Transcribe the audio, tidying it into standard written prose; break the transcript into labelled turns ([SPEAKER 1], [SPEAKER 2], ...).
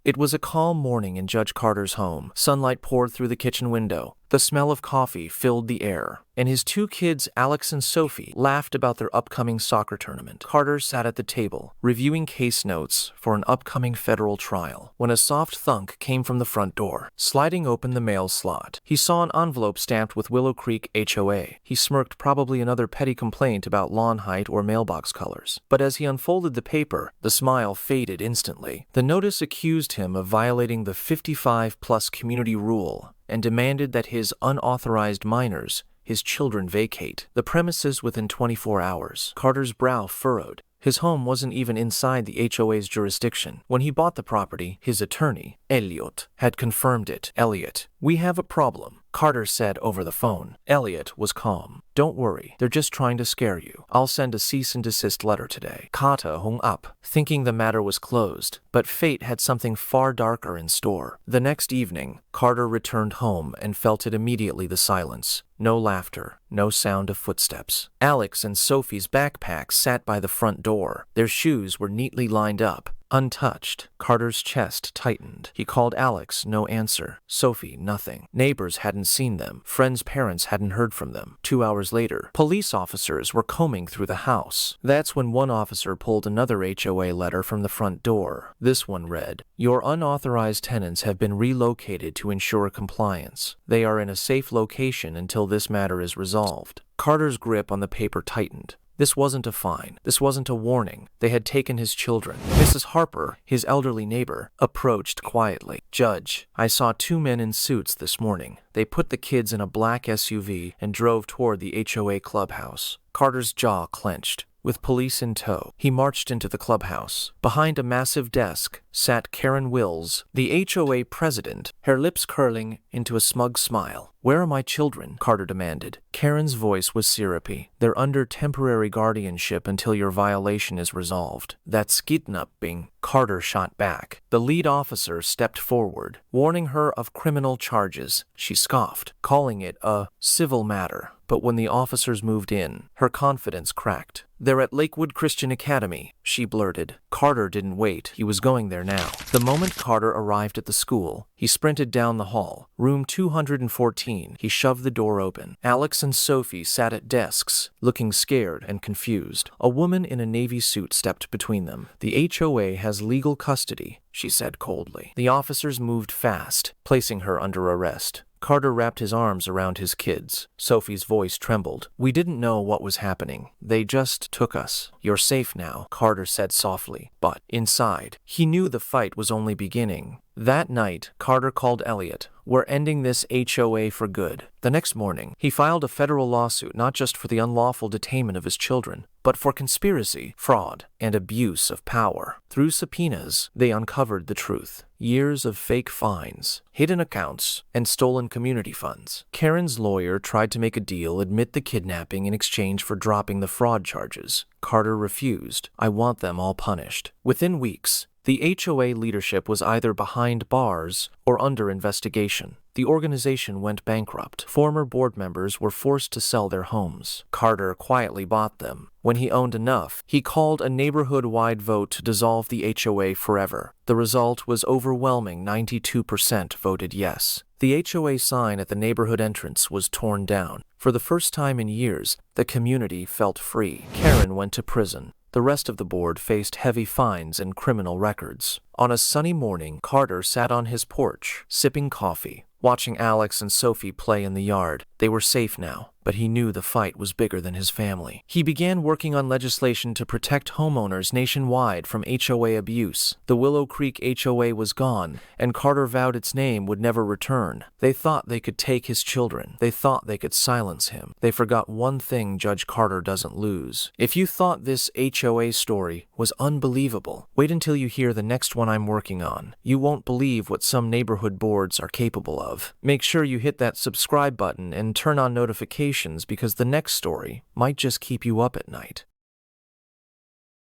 [SPEAKER 1] It was a calm morning in Judge Carter's home. Sunlight poured through the kitchen window. The smell of coffee filled the air, and his two kids, Alex and Sophie, laughed about their upcoming soccer tournament. Carter sat at the table, reviewing case notes for an upcoming federal trial, when a soft thunk came from the front door. Sliding open the mail slot, he saw an envelope stamped with Willow Creek HOA. He smirked, probably another petty complaint about lawn height or mailbox colors. But as he unfolded the paper, the smile faded instantly. The notice accused him of violating the 55-plus community rule and demanded that his unauthorized minors, his children, vacate the premises within 24 hours. Carter's brow furrowed. His home wasn't even inside the HOA's jurisdiction. When he bought the property, his attorney, Elliot, had confirmed it. "Elliot, we have a problem," Carter said over the phone. Elliot was calm. "Don't worry, they're just trying to scare you. I'll send a cease and desist letter today." Carter hung up, thinking the matter was closed, but fate had something far darker in store. The next evening, Carter returned home and felt it immediately: the silence. No laughter, no sound of footsteps. Alex and Sophie's backpacks sat by the front door. Their shoes were neatly lined up, untouched. Carter's chest tightened. He called Alex, no answer. Sophie, nothing. Neighbors hadn't seen them. Friends' parents hadn't heard from them. 2 hours later, police officers were combing through the house. That's when one officer pulled another HOA letter from the front door. This one read, "Your unauthorized tenants have been relocated to ensure compliance. They are in a safe location until this matter is resolved." Carter's grip on the paper tightened. This wasn't a fine. This wasn't a warning. They had taken his children. Mrs. Harper, his elderly neighbor, approached quietly. "Judge, I saw 2 men in suits this morning. They put the kids in a black SUV and drove toward the HOA clubhouse." Carter's jaw clenched. With police in tow, he marched into the clubhouse. Behind a massive desk sat Karen Wills, the HOA president, her lips curling into a smug smile. "Where are my children?" Carter demanded. Karen's voice was syrupy. "They're under temporary guardianship until your violation is resolved." "That's kidnapping," Carter shot back. The lead officer stepped forward, warning her of criminal charges. She scoffed, calling it a civil matter. But when the officers moved in, her confidence cracked. "They're at Lakewood Christian Academy," she blurted. Carter didn't wait. He was going there now. The moment Carter arrived at the school, he sprinted down the hall. Room 214. He shoved the door open. Alex and Sophie sat at desks, looking scared and confused. A woman in a navy suit stepped between them. "The HOA has legal custody," she said coldly. The officers moved fast, placing her under arrest. Carter wrapped his arms around his kids. Sophie's voice trembled. "We didn't know what was happening. They just took us." "You're safe now," Carter said softly. But inside, he knew the fight was only beginning. That night, Carter called Elliot. "We're ending this HOA for good." The next morning, he filed a federal lawsuit not just for the unlawful detainment of his children, but for conspiracy, fraud, and abuse of power. Through subpoenas, they uncovered the truth. Years of fake fines, hidden accounts, and stolen community funds. Karen's lawyer tried to make a deal, admit the kidnapping in exchange for dropping the fraud charges. Carter refused. "I want them all punished." Within weeks, the HOA leadership was either behind bars or under investigation. The organization went bankrupt. Former board members were forced to sell their homes. Carter quietly bought them. When he owned enough, he called a neighborhood-wide vote to dissolve the HOA forever. The result was overwhelming. 92% voted yes. The HOA sign at the neighborhood entrance was torn down. For the first time in years, the community felt free. Karen went to prison. The rest of the board faced heavy fines and criminal records. On a sunny morning, Carter sat on his porch, sipping coffee, watching Alex and Sophie play in the yard. They were safe now, but he knew the fight was bigger than his family. He began working on legislation to protect homeowners nationwide from HOA abuse. The Willow Creek HOA was gone, and Carter vowed its name would never return. They thought they could take his children. They thought they could silence him. They forgot one thing Judge Carter doesn't lose. If you thought this HOA story was unbelievable, wait until you hear the next one I'm working on. You won't believe what some neighborhood boards are capable of. Make sure you hit that subscribe button and turn on notifications, because the next story might just keep you up at night.